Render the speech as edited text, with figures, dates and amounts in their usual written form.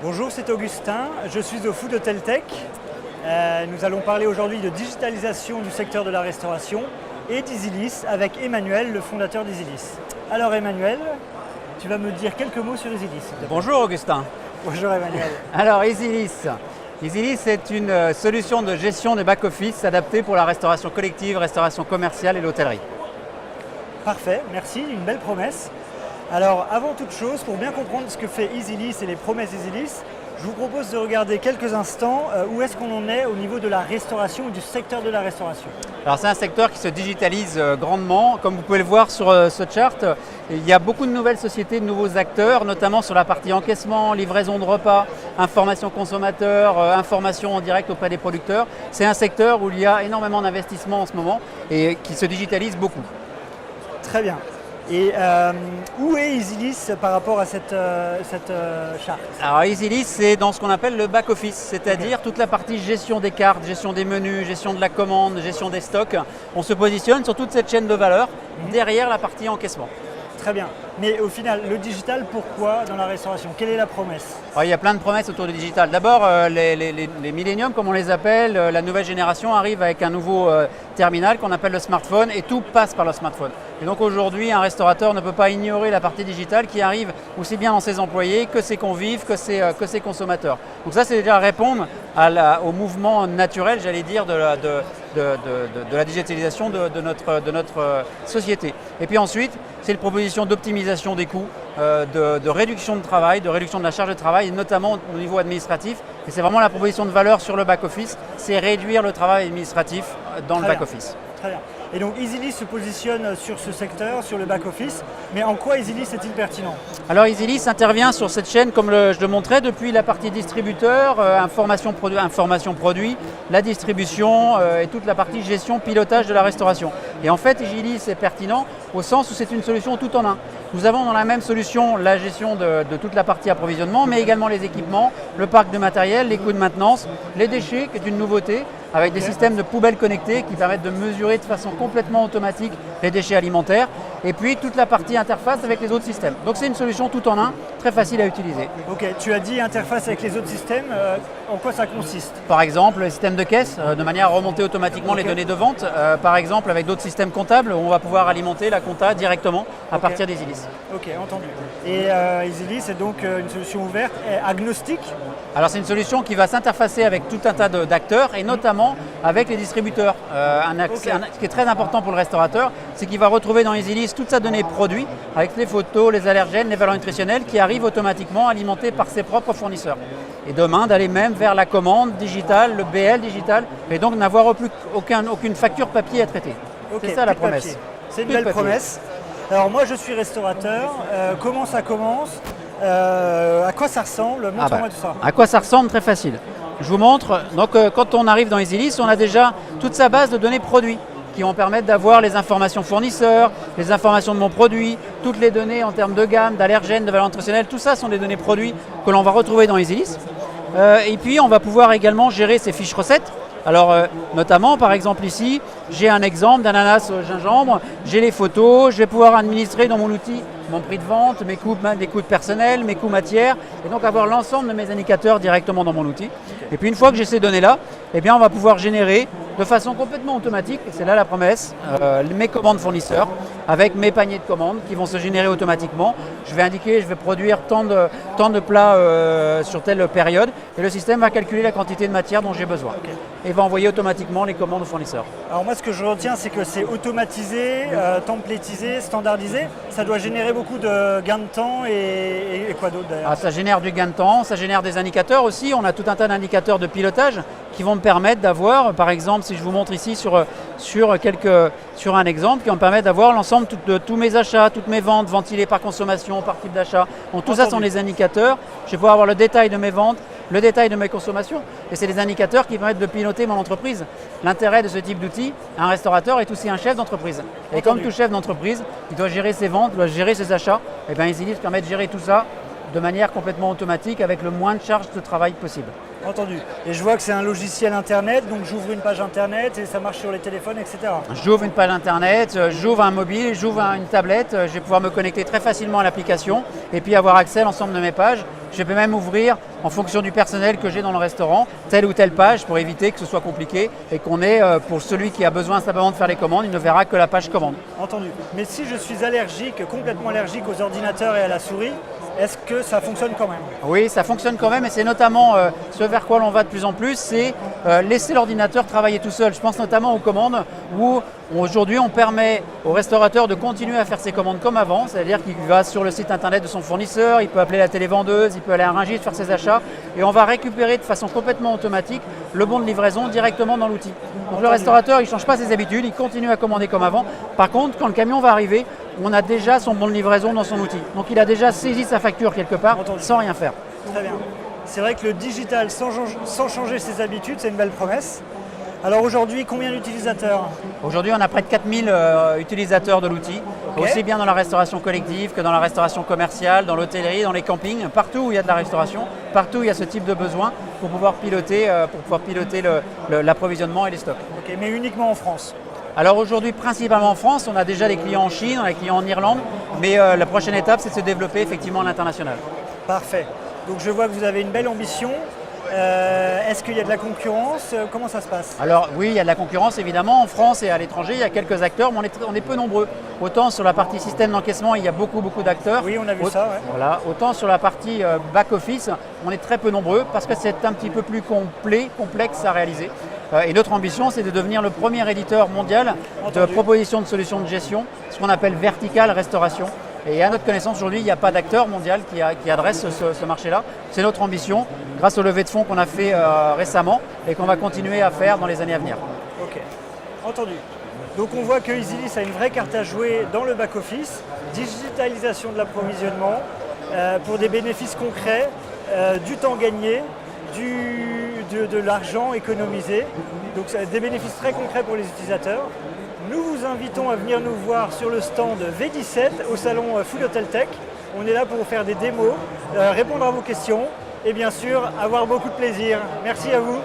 Bonjour, c'est Augustin, je suis au Food Hotel Tech. Nous allons parler aujourd'hui de digitalisation du secteur de la restauration et d'Easylist avec Emmanuel, le fondateur d'Easylist. Alors Emmanuel, tu vas me dire quelques mots sur Easylist. Bonjour Augustin. Bonjour Emmanuel. Alors Easylist. Easylist c'est une solution de gestion des back-office adaptée pour la restauration collective, restauration commerciale et l'hôtellerie. Parfait, merci, une belle promesse. Alors avant toute chose, pour bien comprendre ce que fait Easylist et les promesses Easylist, je vous propose de regarder quelques instants où est-ce qu'on en est au niveau de la restauration ou du secteur de la restauration. Alors c'est un secteur qui se digitalise grandement. Comme vous pouvez le voir sur ce chart, il y a beaucoup de nouvelles sociétés, de nouveaux acteurs, notamment sur la partie encaissement, livraison de repas, information consommateur, information en direct auprès des producteurs. C'est un secteur où il y a énormément d'investissements en ce moment et qui se digitalise beaucoup. Très bien. Et où est Easylist par rapport à cette charte? Alors Easylist, c'est dans ce qu'on appelle le back-office, c'est-à-dire toute la partie gestion des cartes, gestion des menus, gestion de la commande, gestion des stocks. On se positionne sur toute cette chaîne de valeur derrière la partie encaissement. Très bien. Mais au final, le digital, pourquoi dans la restauration? Quelle est la promesse? Alors, il y a plein de promesses autour du digital. D'abord, les milléniums, comme on les appelle, la nouvelle génération arrive avec un nouveau terminal qu'on appelle le smartphone et tout passe par le smartphone. Et donc aujourd'hui, un restaurateur ne peut pas ignorer la partie digitale qui arrive aussi bien dans ses employés que ses convives, que ses consommateurs. Donc ça, c'est déjà répondre au mouvement naturel, j'allais dire, de la digitalisation de notre société. Et puis ensuite, c'est une proposition d'optimisation des coûts, de réduction de travail, de réduction de la charge de travail, et notamment au niveau administratif. Et c'est vraiment la proposition de valeur sur le back-office, c'est réduire le travail administratif dans le back-office. Très bien. Et donc Easylist se positionne sur ce secteur, sur le back-office, mais en quoi Easylist est-il pertinent? Alors Easylist intervient sur cette chaîne, comme je le montrais, depuis la partie distributeur, information produit, la distribution et toute la partie gestion, pilotage de la restauration. Et en fait, Easylist est pertinent au sens où c'est une solution tout en un. Nous avons dans la même solution la gestion de toute la partie approvisionnement, mais également les équipements, le parc de matériel, les coûts de maintenance, les déchets, qui est une nouveauté, avec des systèmes de poubelles connectées qui permettent de mesurer de façon complètement automatique les déchets alimentaires, et puis toute la partie interface avec les autres systèmes. Donc c'est une solution tout en un, très facile à utiliser. Ok, tu as dit interface avec les autres systèmes, en quoi ça consiste? Par exemple, le système de caisse, de manière à remonter automatiquement les données de vente. Par exemple, avec d'autres systèmes comptables, on va pouvoir alimenter la compta directement à partir d'Easylist. Ok, entendu. Et Easylist, c'est donc une solution ouverte et agnostique? Alors c'est une solution qui va s'interfacer avec tout un tas d'acteurs et notamment avec les distributeurs. Ce qui est très important pour le restaurateur, c'est qu'il va retrouver dans Easylist toute sa donnée produit avec les photos, les allergènes, les valeurs nutritionnelles qui arrivent automatiquement alimentées par ses propres fournisseurs. Et demain, d'aller même vers la commande digitale, le BL digital, et donc n'avoir aucune facture papier à traiter. Okay, c'est ça la promesse. C'est une belle promesse. Alors moi je suis restaurateur, comment ça commence? À quoi ça ressemble? Montre-moi tout ça. À quoi ça ressemble? Très facile. Je vous montre. Donc quand on arrive dans Easylist, on a déjà toute sa base de données produits qui vont permettre d'avoir les informations fournisseurs, les informations de mon produit, toutes les données en termes de gamme, d'allergènes, de valeurs nutritionnelles, tout ça sont des données produits que l'on va retrouver dans Easylist. Et puis on va pouvoir également gérer ces fiches recettes. Alors notamment par exemple ici, j'ai un exemple d'ananas au gingembre, j'ai les photos, je vais pouvoir administrer dans mon outil mon prix de vente, mes coûts de personnel, mes coûts matières, et donc avoir l'ensemble de mes indicateurs directement dans mon outil. Et puis une fois que j'ai ces données-là, eh bien on va pouvoir générer de façon complètement automatique, et c'est là la promesse, mes commandes fournisseurs, avec mes paniers de commandes qui vont se générer automatiquement. Je vais indiquer, je vais produire tant de plats sur telle période, et le système va calculer la quantité de matière dont j'ai besoin. Et va envoyer automatiquement les commandes aux fournisseurs. Alors moi ce que je retiens c'est que c'est automatisé, templétisé, standardisé. Ça doit générer beaucoup de gains de temps et quoi d'autre d'ailleurs? Ça génère du gain de temps, ça génère des indicateurs aussi. On a tout un tas d'indicateurs de pilotage qui vont me permettre d'avoir, par exemple, si je vous montre ici sur un exemple, qui vont me permettre d'avoir l'ensemble de tous mes achats, toutes mes ventes, ventilées par consommation, par type d'achat. Donc tout ça sont les indicateurs. Je vais pouvoir avoir le détail de mes ventes, le détail de mes consommations. Et c'est des indicateurs qui permettent de piloter mon entreprise. L'intérêt de ce type d'outil, un restaurateur est aussi un chef d'entreprise. Et comme tout chef d'entreprise, il doit gérer ses ventes, doit gérer ses achats. Et bien Easylist permet de gérer tout ça de manière complètement automatique avec le moins de charge de travail possible. Entendu. Et je vois que c'est un logiciel internet, donc j'ouvre une page internet et ça marche sur les téléphones, etc. J'ouvre une page internet, j'ouvre un mobile, j'ouvre une tablette, je vais pouvoir me connecter très facilement à l'application et puis avoir accès à l'ensemble de mes pages Je peux même ouvrir, en fonction du personnel que j'ai dans le restaurant, telle ou telle page pour éviter que ce soit compliqué et qu'on ait, pour celui qui a besoin simplement de faire les commandes, il ne verra que la page commande. Entendu. Mais si je suis allergique, complètement allergique aux ordinateurs et à la souris, est-ce que ça fonctionne quand même? Oui, ça fonctionne quand même et c'est notamment ce vers quoi l'on va de plus en plus, c'est laisser l'ordinateur travailler tout seul. Je pense notamment aux commandes où aujourd'hui on permet au restaurateur de continuer à faire ses commandes comme avant, c'est-à-dire qu'il va sur le site internet de son fournisseur, il peut appeler la télévendeuse, il peut aller à Rungis faire ses achats et on va récupérer de façon complètement automatique le bon de livraison directement dans l'outil. Donc le restaurateur il ne change pas ses habitudes, il continue à commander comme avant. Par contre, quand le camion va arriver, on a déjà son bon de livraison dans son outil. Donc il a déjà saisi sa facture quelque part sans rien faire. Très bien. C'est vrai que le digital sans changer ses habitudes, c'est une belle promesse. Alors aujourd'hui, combien d'utilisateurs? Aujourd'hui, on a près de 4000 utilisateurs de l'outil, aussi bien dans la restauration collective que dans la restauration commerciale, dans l'hôtellerie, dans les campings, partout où il y a de la restauration, partout où il y a ce type de besoin pour pouvoir piloter l'approvisionnement et les stocks. Ok, mais uniquement en France? Alors aujourd'hui, principalement en France, on a déjà des clients en Chine, on a des clients en Irlande, mais la prochaine étape, c'est de se développer effectivement à l'international. Parfait. Donc je vois que vous avez une belle ambition. Est-ce qu'il y a de la concurrence? Comment ça se passe? Alors oui, il y a de la concurrence évidemment. En France et à l'étranger, il y a quelques acteurs, mais on est peu nombreux. Autant sur la partie système d'encaissement, il y a beaucoup d'acteurs. Oui, on a vu ça. Ouais. Voilà. Autant sur la partie back-office, on est très peu nombreux parce que c'est un petit peu plus complexe à réaliser. Et notre ambition, c'est de devenir le premier éditeur mondial de propositions de solutions de gestion, ce qu'on appelle vertical restauration. Et à notre connaissance, aujourd'hui, il n'y a pas d'acteur mondial qui adresse ce marché-là. C'est notre ambition, grâce au levée de fonds qu'on a fait récemment et qu'on va continuer à faire dans les années à venir. Ok, entendu. Donc on voit que EasyList a une vraie carte à jouer dans le back-office, digitalisation de l'approvisionnement, pour des bénéfices concrets, du temps gagné, de l'argent économisé. Donc des bénéfices très concrets pour les utilisateurs. Nous vous invitons à venir nous voir sur le stand V17 au salon Food Hotel Tech. On est là pour vous faire des démos, répondre à vos questions et bien sûr avoir beaucoup de plaisir. Merci à vous.